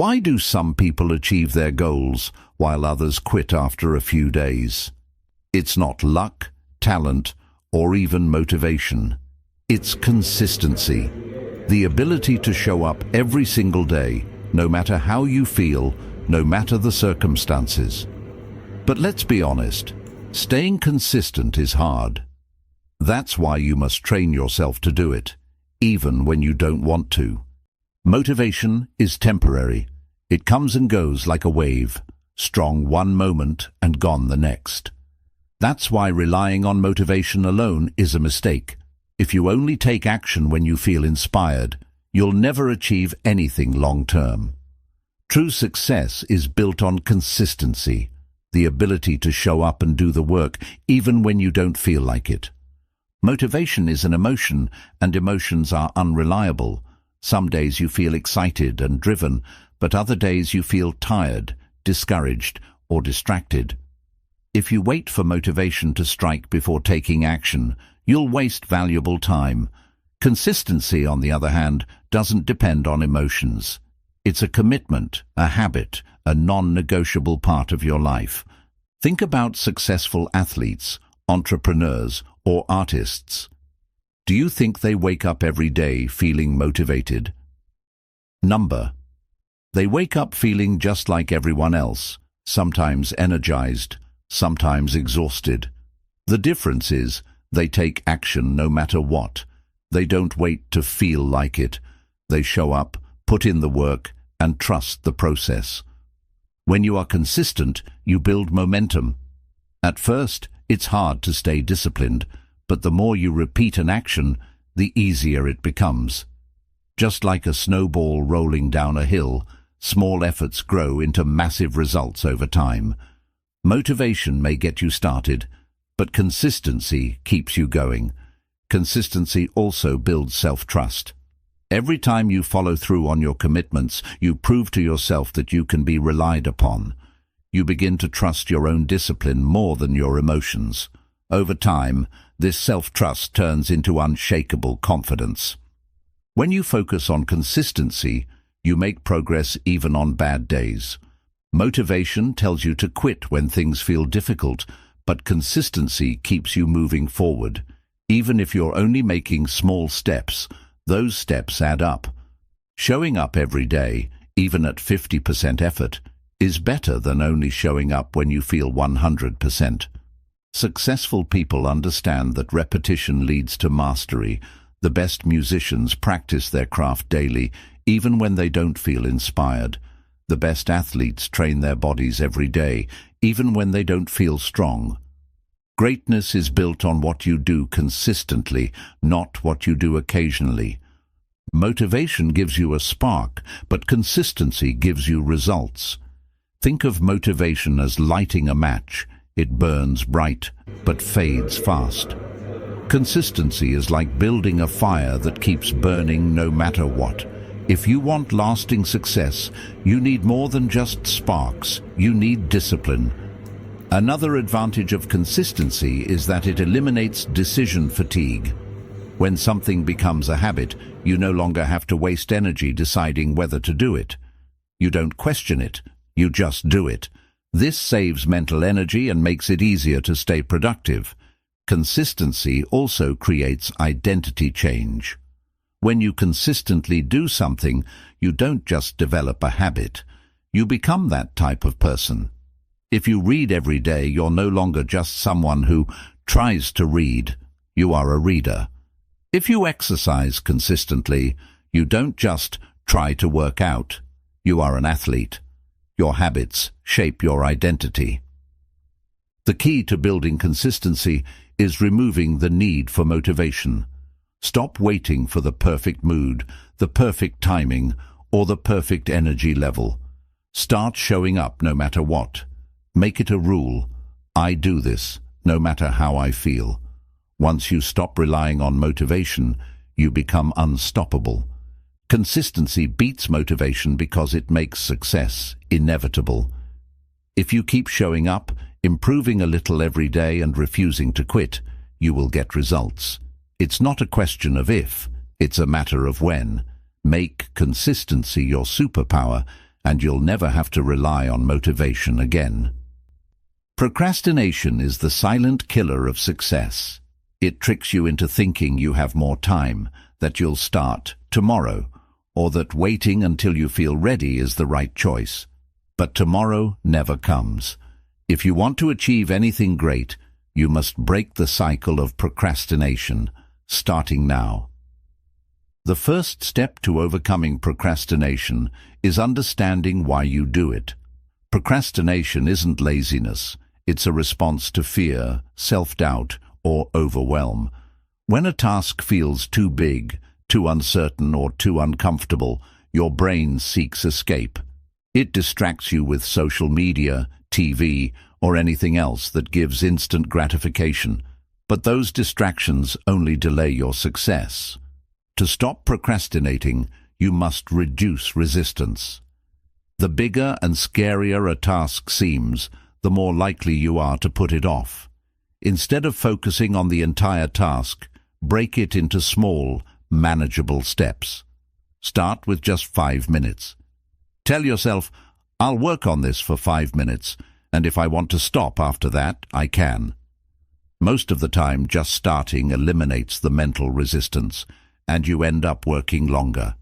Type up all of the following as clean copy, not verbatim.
Why do some people achieve their goals while others quit after a few days? It's not luck, talent, or even motivation. It's consistency. The ability to show up every single day, no matter how you feel, no matter the circumstances. But let's be honest, staying consistent is hard. That's why you must train yourself to do it, even when you don't want to. Motivation is temporary. It comes and goes like a wave, strong one moment and gone the next. That's why relying on motivation alone is a mistake. If you only take action when you feel inspired, you'll never achieve anything long-term. True success is built on consistency, the ability to show up and do the work even when you don't feel like it. Motivation is an emotion, and emotions are unreliable. Some days you feel excited and driven, but other days you feel tired, discouraged, or distracted. If you wait for motivation to strike before taking action, you'll waste valuable time. Consistency, on the other hand, doesn't depend on emotions. It's a commitment, a habit, a non-negotiable part of your life. Think about successful athletes, entrepreneurs, or artists. Do you think they wake up every day feeling motivated? They wake up feeling just like everyone else, sometimes energized, sometimes exhausted. The difference is, they take action no matter what. They don't wait to feel like it. They show up, put in the work, and trust the process. When you are consistent, you build momentum. At first, it's hard to stay disciplined, but the more you repeat an action, the easier it becomes. Just like a snowball rolling down a hill, small efforts grow into massive results over time. Motivation may get you started, but consistency keeps you going. Consistency also builds self-trust. Every time you follow through on your commitments, you prove to yourself that you can be relied upon. You begin to trust your own discipline more than your emotions. Over time, this self-trust turns into unshakable confidence. When you focus on consistency, you make progress even on bad days. Motivation tells you to quit when things feel difficult, but consistency keeps you moving forward. Even if you're only making small steps, those steps add up. Showing up every day, even at 50% effort, is better than only showing up when you feel 100%. Successful people understand that repetition leads to mastery. The best musicians practice their craft daily, even when they don't feel inspired. The best athletes train their bodies every day, even when they don't feel strong. Greatness is built on what you do consistently, not what you do occasionally. Motivation gives you a spark, but consistency gives you results. Think of motivation as lighting a match. It burns bright, but fades fast. Consistency is like building a fire that keeps burning no matter what. If you want lasting success, you need more than just sparks. You need discipline. Another advantage of consistency is that it eliminates decision fatigue. When something becomes a habit, you no longer have to waste energy deciding whether to do it. You don't question it, you just do it. This saves mental energy and makes it easier to stay productive. Consistency also creates identity change. When you consistently do something, you don't just develop a habit. You become that type of person. If you read every day, you're no longer just someone who tries to read. You are a reader. If you exercise consistently, you don't just try to work out. You are an athlete. Your habits shape your identity. The key to building consistency is removing the need for motivation. Stop waiting for the perfect mood, the perfect timing, or the perfect energy level. Start showing up no matter what. Make it a rule. I do this, no matter how I feel. Once you stop relying on motivation, you become unstoppable. Consistency beats motivation because it makes success inevitable. If you keep showing up, improving a little every day and refusing to quit, you will get results. It's not a question of if, it's a matter of when. Make consistency your superpower and you'll never have to rely on motivation again. Procrastination is the silent killer of success. It tricks you into thinking you have more time, that you'll start tomorrow, or that waiting until you feel ready is the right choice. But tomorrow never comes. If you want to achieve anything great, you must break the cycle of procrastination, starting now. The first step to overcoming procrastination is understanding why you do it. Procrastination isn't laziness. It's a response to fear, self-doubt, or overwhelm. When a task feels too big, too uncertain, or too uncomfortable, your brain seeks escape. It distracts you with social media, TV, or anything else that gives instant gratification. But those distractions only delay your success. To stop procrastinating, you must reduce resistance. The bigger and scarier a task seems, the more likely you are to put it off. Instead of focusing on the entire task, break it into small, manageable steps. Start with just 5 minutes. Tell yourself, I'll work on this for 5 minutes, and if I want to stop after that, I can. Most of the time, just starting eliminates the mental resistance, and you end up working longer.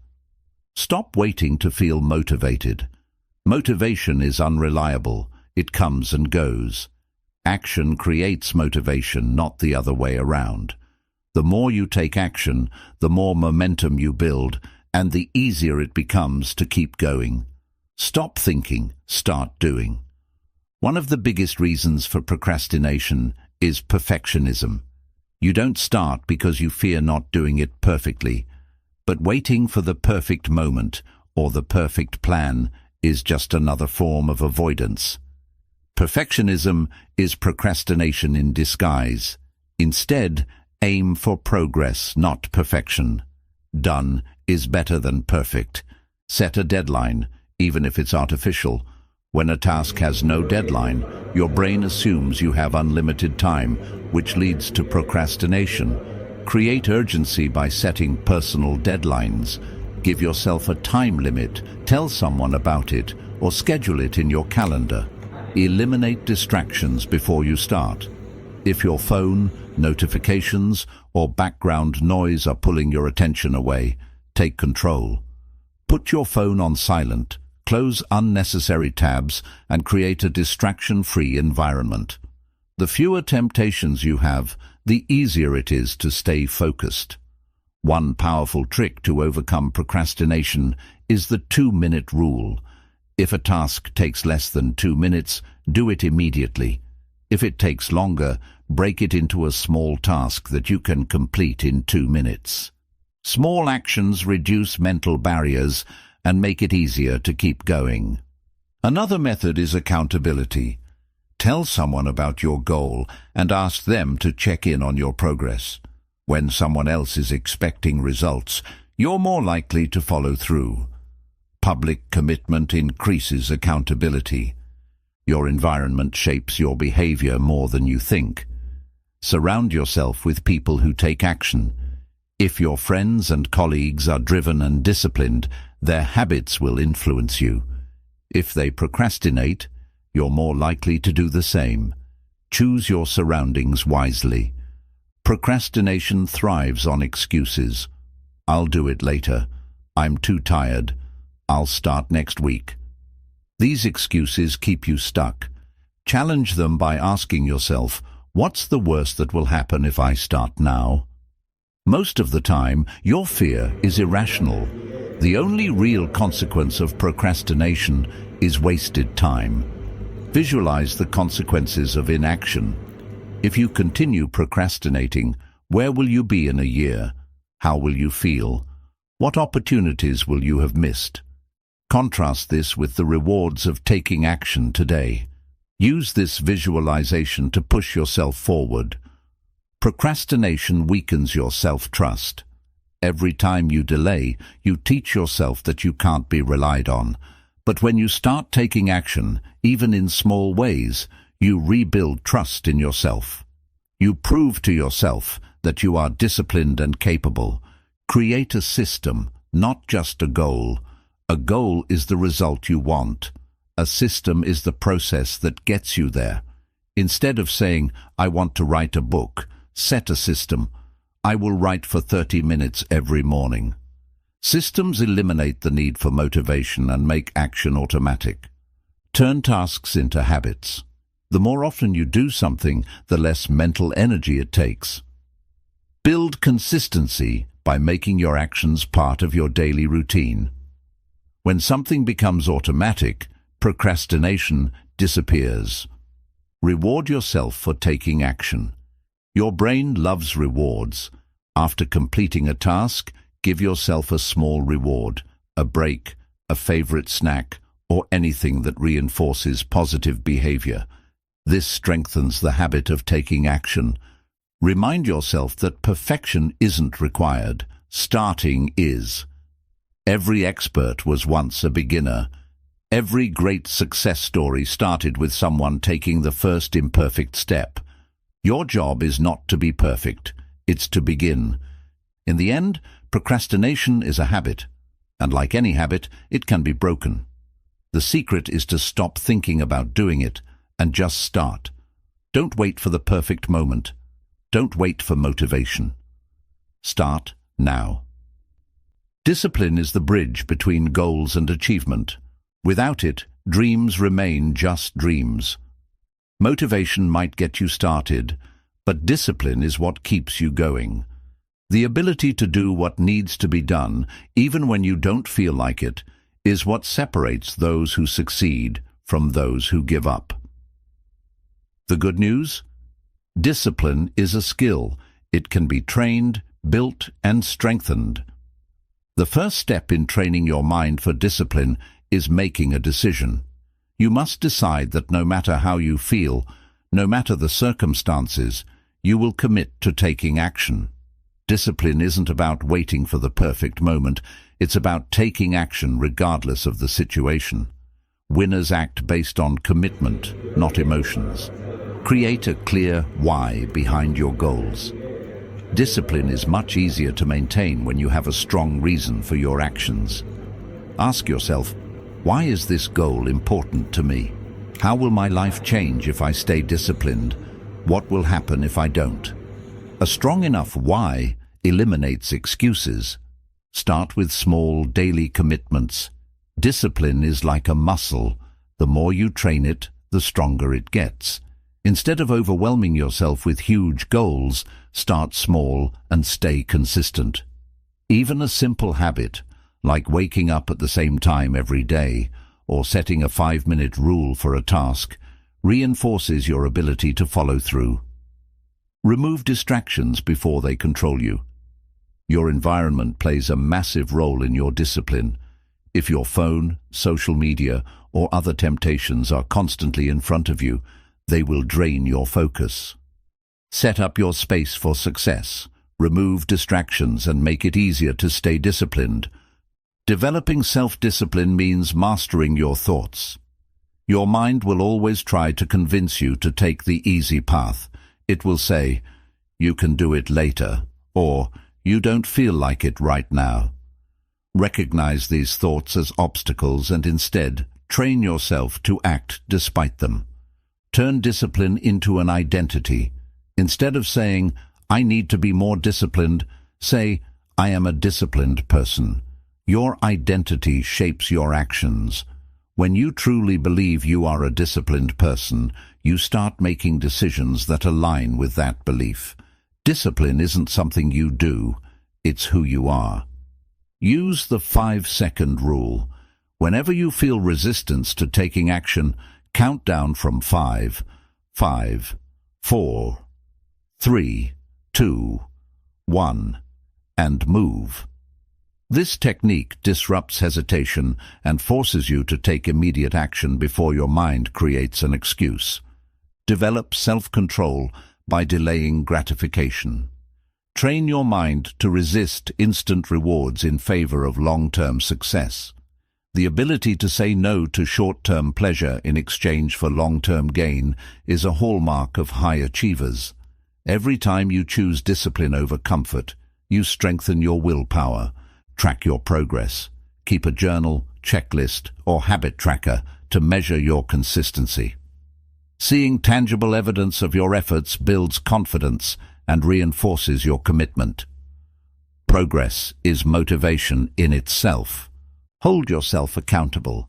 Stop waiting to feel motivated. Motivation is unreliable. It comes and goes. Action creates motivation, not the other way around. The more you take action, the more momentum you build, and the easier it becomes to keep going. Stop thinking, start doing. One of the biggest reasons for procrastination is perfectionism. You don't start because you fear not doing it perfectly, but waiting for the perfect moment or the perfect plan is just another form of avoidance. Perfectionism is procrastination in disguise. Instead, aim for progress, not perfection. Done is better than perfect. Set a deadline, even if it's artificial. When a task has no deadline, your brain assumes you have unlimited time, which leads to procrastination. Create urgency by setting personal deadlines. Give yourself a time limit, tell someone about it, or schedule it in your calendar. Eliminate distractions before you start. If your phone, notifications, or background noise are pulling your attention away, take control. Put your phone on silent, close unnecessary tabs, and create a distraction-free environment. The fewer temptations you have, the easier it is to stay focused. One powerful trick to overcome procrastination is the 2-minute rule. If a task takes less than 2 minutes, do it immediately. If it takes longer, break it into a small task that you can complete in 2 minutes. Small actions reduce mental barriers and make it easier to keep going. Another method is accountability. Tell someone about your goal and ask them to check in on your progress. When someone else is expecting results, you're more likely to follow through. Public commitment increases accountability. Your environment shapes your behavior more than you think. Surround yourself with people who take action. If your friends and colleagues are driven and disciplined, their habits will influence you. If they procrastinate, you're more likely to do the same. Choose your surroundings wisely. Procrastination thrives on excuses. I'll do it later. I'm too tired. I'll start next week. These excuses keep you stuck. Challenge them by asking yourself, what's the worst that will happen if I start now? Most of the time, your fear is irrational. The only real consequence of procrastination is wasted time. Visualize the consequences of inaction. If you continue procrastinating, where will you be in a year? How will you feel? What opportunities will you have missed? Contrast this with the rewards of taking action today. Use this visualization to push yourself forward. Procrastination weakens your self-trust. Every time you delay, you teach yourself that you can't be relied on. But when you start taking action, even in small ways, you rebuild trust in yourself. You prove to yourself that you are disciplined and capable. Create a system, not just a goal. A goal is the result you want. A system is the process that gets you there. Instead of saying, I want to write a book, set a system. I will write for 30 minutes every morning. Systems eliminate the need for motivation and make action automatic. Turn tasks into habits. The more often you do something, the less mental energy it takes. Build consistency by making your actions part of your daily routine. When something becomes automatic, procrastination disappears. Reward yourself for taking action. Your brain loves rewards. After completing a task, give yourself a small reward, a break, a favorite snack, or anything that reinforces positive behavior. This strengthens the habit of taking action. Remind yourself that perfection isn't required. Starting is. Every expert was once a beginner. Every great success story started with someone taking the first imperfect step. Your job is not to be perfect. It's to begin. In the end, procrastination is a habit, and like any habit, it can be broken. The secret is to stop thinking about doing it and just start. Don't wait for the perfect moment. Don't wait for motivation. Start now. Discipline is the bridge between goals and achievement. Without it, dreams remain just dreams. Motivation might get you started, but discipline is what keeps you going. The ability to do what needs to be done, even when you don't feel like it, is what separates those who succeed from those who give up. The good news? Discipline is a skill. It can be trained, built, and strengthened. The first step in training your mind for discipline is making a decision. You must decide that no matter how you feel, no matter the circumstances, you will commit to taking action. Discipline isn't about waiting for the perfect moment. It's about taking action regardless of the situation. Winners act based on commitment, not emotions. Create a clear why behind your goals. Discipline is much easier to maintain when you have a strong reason for your actions. Ask yourself, why is this goal important to me? How will my life change if I stay disciplined? What will happen if I don't? A strong enough why eliminates excuses. Start with small daily commitments. Discipline is like a muscle. The more you train it, the stronger it gets. Instead of overwhelming yourself with huge goals, start small and stay consistent. Even a simple habit, like waking up at the same time every day, or setting a 5-minute rule for a task, reinforces your ability to follow through. Remove distractions before they control you. Your environment plays a massive role in your discipline. If your phone, social media, or other temptations are constantly in front of you, they will drain your focus. Set up your space for success. Remove distractions and make it easier to stay disciplined. Developing self-discipline means mastering your thoughts. Your mind will always try to convince you to take the easy path. It will say, "You can do it later," or "You don't feel like it right now." Recognize these thoughts as obstacles and instead train yourself to act despite them. Turn discipline into an identity. Instead of saying, "I need to be more disciplined," say, "I am a disciplined person." Your identity shapes your actions. When you truly believe you are a disciplined person, you start making decisions that align with that belief. Discipline isn't something you do, it's who you are. Use the 5-second rule. Whenever you feel resistance to taking action, count down from 5, 5, 4, 3, 2, 1, and move. This technique disrupts hesitation and forces you to take immediate action before your mind creates an excuse. Develop self-control by delaying gratification. Train your mind to resist instant rewards in favor of long-term success. The ability to say no to short-term pleasure in exchange for long-term gain is a hallmark of high achievers. Every time you choose discipline over comfort, you strengthen your willpower. Track your progress. Keep a journal, checklist or habit tracker to measure your consistency. Seeing tangible evidence of your efforts builds confidence and reinforces your commitment. Progress is motivation in itself. Hold yourself accountable.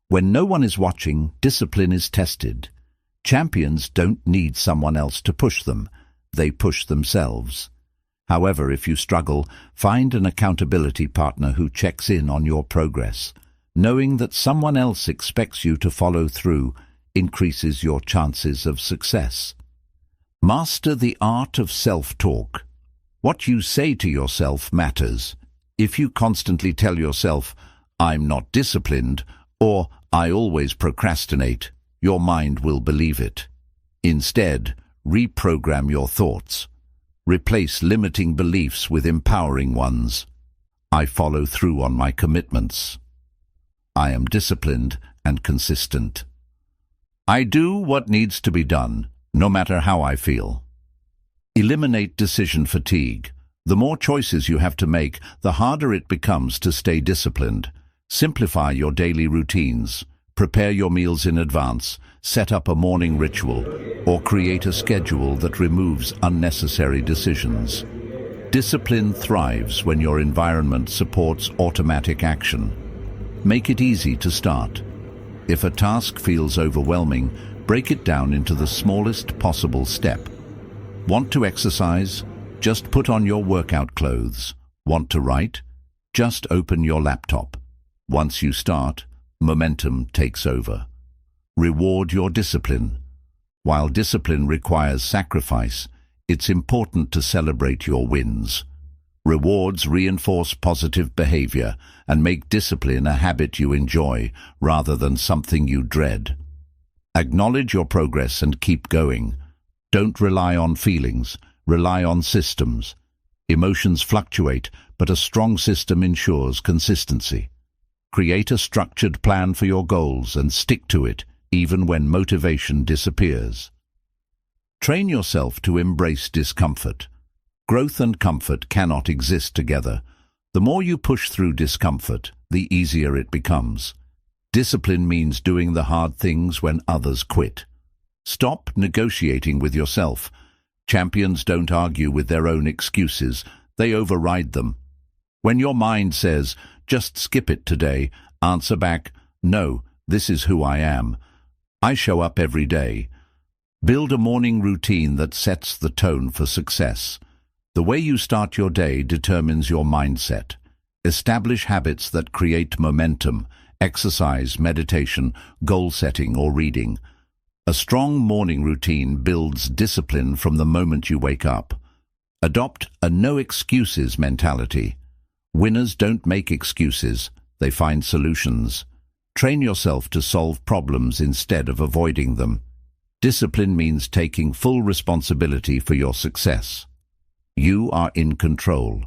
When no one is watching, discipline is tested. Champions don't need someone else to push them. They push themselves. However, if you struggle, find an accountability partner who checks in on your progress. Knowing that someone else expects you to follow through increases your chances of success. Master the art of self-talk. What you say to yourself matters. If you constantly tell yourself, "I'm not disciplined," or "I always procrastinate," your mind will believe it. Instead, reprogram your thoughts. Replace limiting beliefs with empowering ones. I follow through on my commitments. I am disciplined and consistent. I do what needs to be done, no matter how I feel. Eliminate decision fatigue. The more choices you have to make, the harder it becomes to stay disciplined. Simplify your daily routines. Prepare your meals in advance, set up a morning ritual, or create a schedule that removes unnecessary decisions. Discipline thrives when your environment supports automatic action. Make it easy to start. If a task feels overwhelming, break it down into the smallest possible step. Want to exercise? Just put on your workout clothes. Want to write? Just open your laptop. Once you start, momentum takes over. Reward your discipline. While discipline requires sacrifice, it's important to celebrate your wins. Rewards reinforce positive behavior and make discipline a habit you enjoy rather than something you dread. Acknowledge your progress and keep going. Don't rely on feelings, rely on systems. Emotions fluctuate, but a strong system ensures consistency. Create a structured plan for your goals and stick to it, even when motivation disappears. Train yourself to embrace discomfort. Growth and comfort cannot exist together. The more you push through discomfort, the easier it becomes. Discipline means doing the hard things when others quit. Stop negotiating with yourself. Champions don't argue with their own excuses, they override them. When your mind says, "Just skip it today," answer back, "No, this is who I am. I show up every day." Build a morning routine that sets the tone for success. The way you start your day determines your mindset. Establish habits that create momentum: exercise, meditation, goal setting, or reading. A strong morning routine builds discipline from the moment you wake up. Adopt a no-excuses mentality. Winners don't make excuses, they find solutions. Train yourself to solve problems instead of avoiding them. Discipline means taking full responsibility for your success. You are in control.